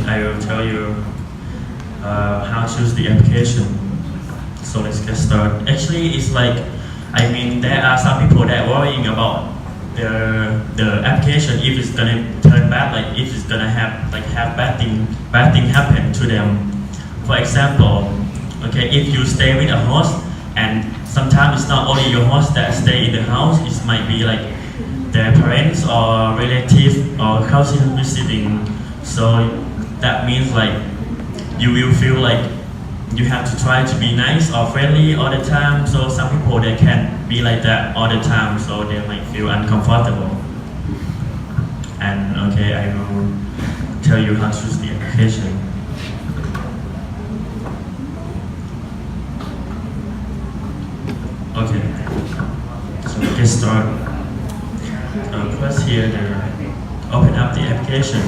I will tell you how to choose the application. So let's get started. Actually, it's like, I mean, there are some people that are worrying about the application if it's gonna turn bad, like if it's gonna have bad thing happen to them. For example, okay, if you stay with a host, and sometimes it's not only your host that stay in the house, it might be like their parents or relative or cousin visiting. So that means like you will feel like you have to try to be nice or friendly all the time. So some people they can't be like that all the time, so they might feel uncomfortable. And okay, I will tell you how to choose the application. Okay, so get started. First here, open up the application.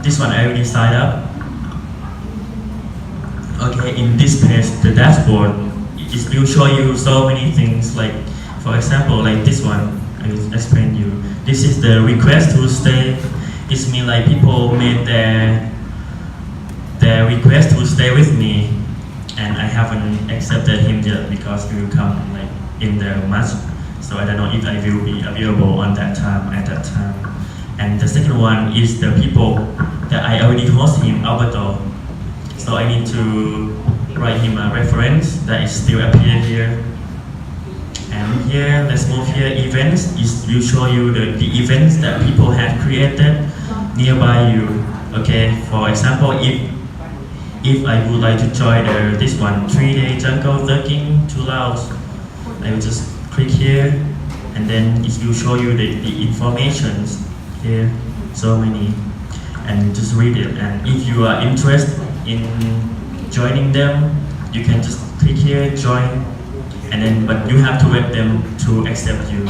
This one I already signed up. Okay, in this page, the dashboard, it will show you so many things. Like, for example, like this one, I will explain you. This is the request to stay. It means like people made their request to stay with me, and I haven't accepted him yet because he will come like in the March. So I don't know if I will be available on that time at that time. And the second one is the people that I already host him, Alberto. So I need to write him a reference that is still appear here. And here, let's move here, events. It will show you the events that people have created nearby you. Okay, for example, if I would like to join this one, 3-day jungle trekking to Laos, I will just click here, and then it will show you the information here, so many, and just read it. And if you are interested in joining them, you can just click here, join, and then but you have to wait them to accept you.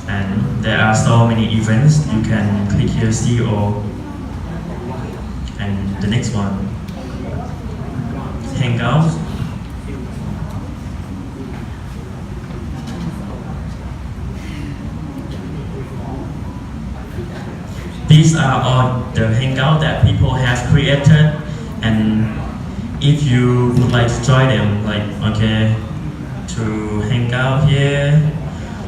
And there are so many events. You can click here, see all. And the next one, Hangouts. These are all the hangouts that people have created, and if you would like to join them, like okay, to hang out here,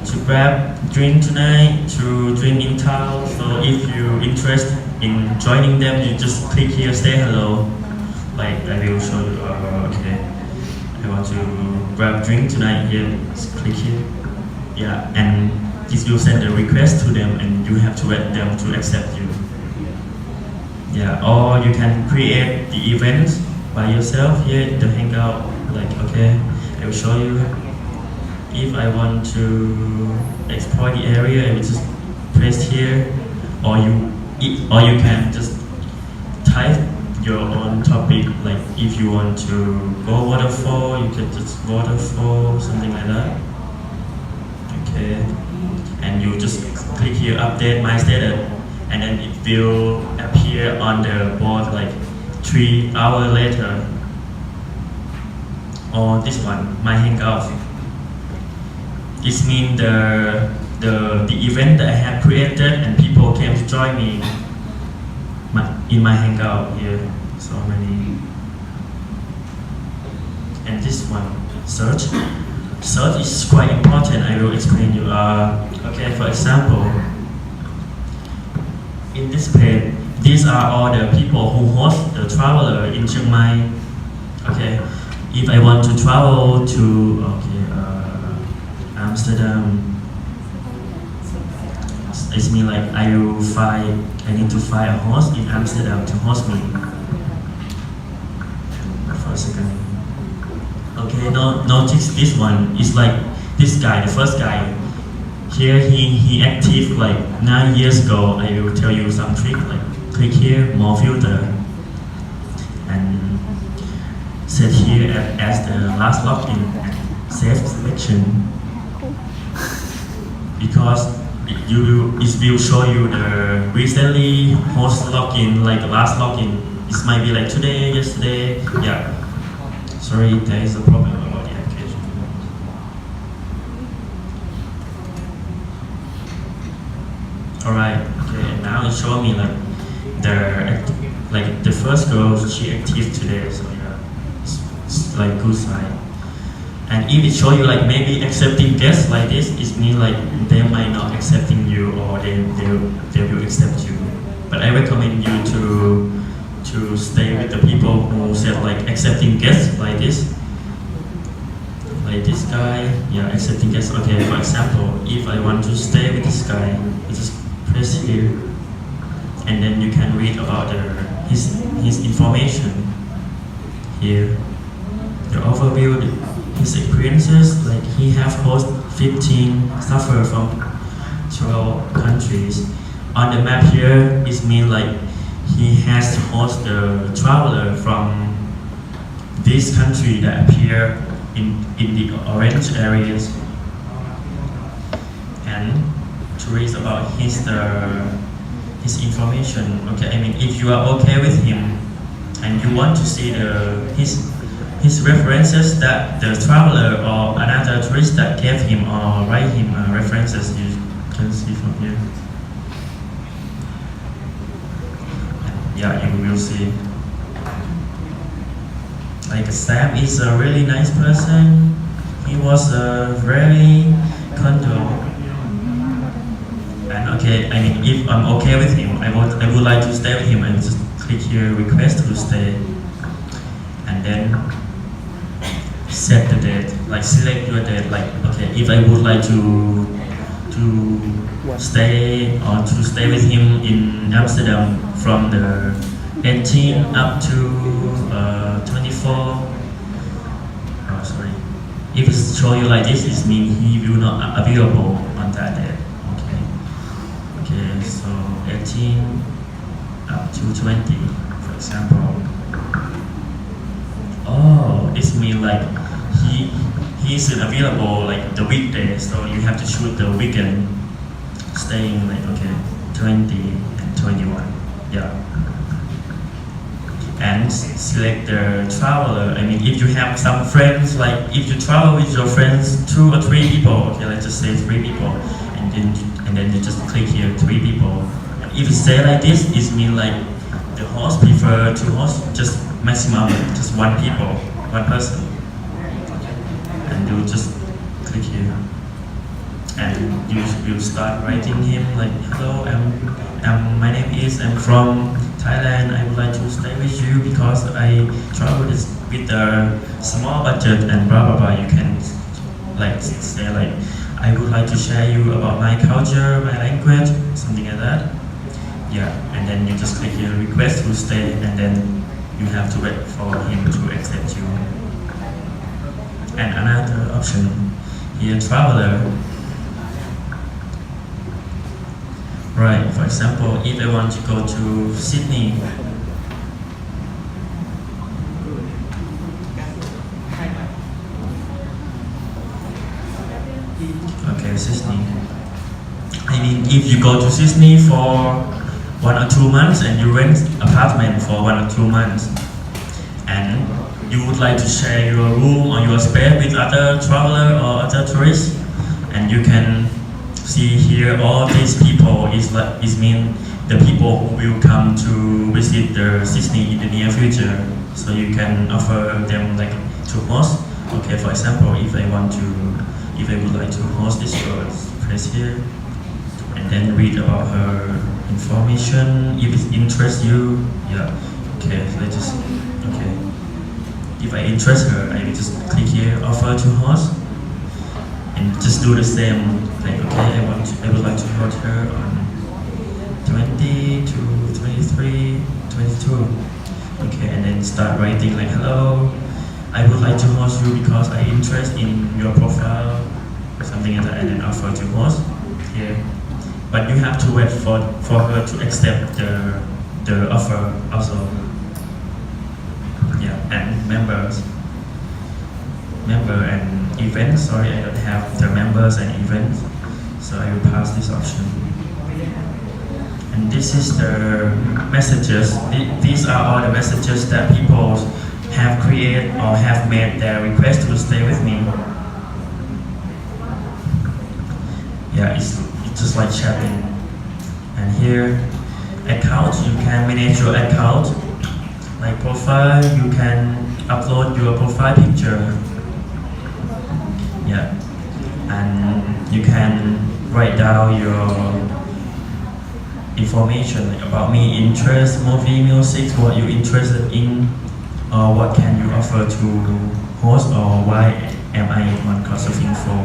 to grab drink tonight, to drink in town. So if you're interested in joining them, you just click here, say hello. Like I will show you. Okay, I want to grab drink tonight here. Just click here. Yeah, and this will send a request to them, and you have to wait them to accept you. Yeah, or you can create the events by yourself here in the hangout. Like okay, I will show you. If I want to explore the area, I will just press here, or you can just type your own topic. Like if you want to go waterfall, you can just waterfall, something like that. Okay, and you just click here, update my status, and then it will appear on the board like 3 hours later. Or this one, my hangout. It means the event that I have created and people came to join me in my hangout here. So many. And this one, search. Search is quite important. I will explain you. Okay, for example, in this page, these are all the people who host the traveler in Chiang Mai. Okay, if I want to travel to Amsterdam, it's mean like I need to find a host in Amsterdam to host me. For a second. Okay, notice this one. It's like this guy, the first guy. Here he active like 9 years ago. I will tell you some trick. Like click here, more filter, and set here as the last login and save selection. Because it will show you the recently host login, like the last login. It might be like today, yesterday. Yeah. Sorry, there is a problem about the application. Alright, Okay, and now it showed me like the first girl, she active today, so yeah, it's like good sign. And if it show you like maybe accepting guests like this, it means like they might not accepting you or they will accept you. But I recommend you to stay with the people who said like accepting guests like this. Like this guy, yeah, accepting guests. Okay, for example, if I want to stay with this guy, I just press here, and then you can read about his information here. The overview, his experiences, like he have host 15 suffer from 12 countries. On the map here, it means like he has host the traveler from this country that appear in the orange areas, and to read about his information. Okay, I mean if you are okay with him and you want to see his references that the traveler or another tourist that gave him or write him references, you can see from here. Yeah, you will see. Like Sam is a really nice person. He was very control. And okay, I mean if I'm okay with him, I would like to stay with him, and just click here request to stay, and then set the date. Like select your date. Like okay, if I would like to stay with him in Amsterdam from the 18 up to 24. Oh, sorry. If it's show you like this, it means he will not available on that day. Okay. Okay. So 18 up to 20, for example. Oh, this means like he's available like the weekday, so you have to choose the weekend, staying like okay 20 and 21. Yeah. And select the traveler. I mean, if you have some friends, like if you travel with your friends, 2 or 3 people, okay, let's just say 3 people, and then you just click here 3 people. And if you say like this, it means like the host prefer to host just maximum just 1 people, 1 person, and you just click here, and you will start writing him like hello, my name is, I'm from Thailand, I would like to stay with you because I travel with a small budget and blah blah blah. You can like say like I would like to share you about my culture, my language, something like that. Yeah, and then you just click here request to stay, and then you have to wait for him to accept you. And another option here, traveler. Right, for example, if I want to go to Sydney, okay, Sydney. I mean, if you go to Sydney for 1 or 2 months and you rent apartment for 1 or 2 months, and you would like to share your room or your space with other traveler or other tourists, and you can see here all these people is mean the people who will come to visit the Sydney in the near future. So you can offer them like to host. Okay, for example, if I would like to host this girl, press here, and then read about her information. If it interests you, yeah. Okay, so I just okay. If I interest her, I will just click here, offer to host, and just do the same. Like okay, I would like to host her on 20 to 23, 22. Okay, and then start writing like hello, I would like to host you because I interest in your profile, something like that, and then offer to host here. But you have to wait for her to accept the offer also. Yeah, and member and events. Sorry, I don't have the members and events, so I will pass this option. And this is the messages. These are all the messages that people have created or have made their request to stay with me. Yeah, it's just like chatting. And here here. Account, you can manage your account. Like profile, you can upload your profile picture. Yeah, and you can write down your information like about me, interest, movie, music, what you're interested in, or what can you offer to host, or why am I on Couchsurfing for.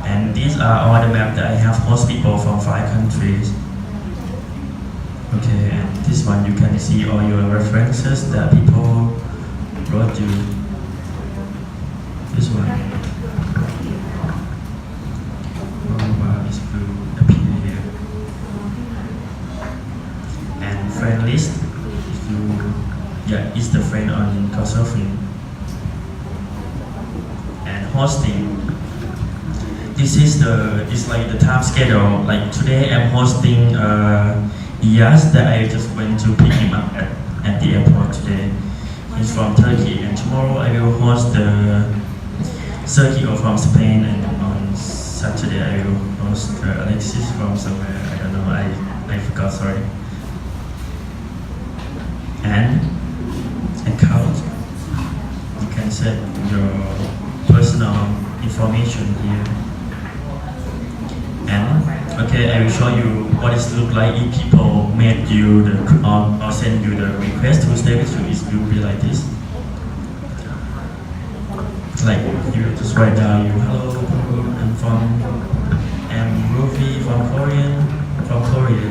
And these are all the maps that I have host people from 5 countries. Okay, and this one you can see all your references that people wrote you. This one. Oh wow, it's blue appear here. And friend list. If you, yeah, it's the friend on Couchsurfing. And hosting. This is it's like the time schedule. Like today I'm hosting Iyas that I just went to pick him up at the airport today. He's from Turkey, and tomorrow I will host the Sergio from Spain, and on Saturday I will host Alexis from somewhere, I don't know, I forgot, sorry. And account, you can set your personal information here. And okay, I will show you what it look like if people made you or send you the request to stay with you. It will be like this. Like you just write down, hello, I'm Ruby from Korea.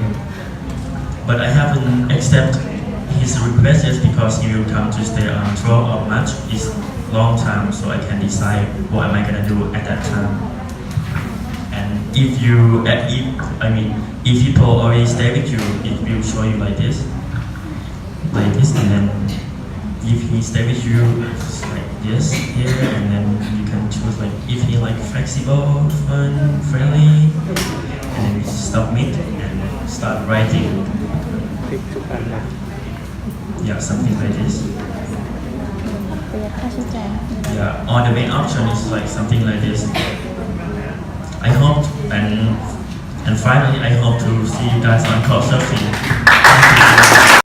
But I haven't accepted his request yet because he will come to stay on 12 of March. It's long time, so I can decide what am I gonna do at that time. If people already stay with you, it will show you like this, and then if he stay with you, it's like this here, and then you can choose like if he like flexible, fun, friendly, and then submit and start writing. Yeah, something like this. Yeah, on the main option is like something like this. I hope, and finally, I hope to see you guys on Couchsurfing.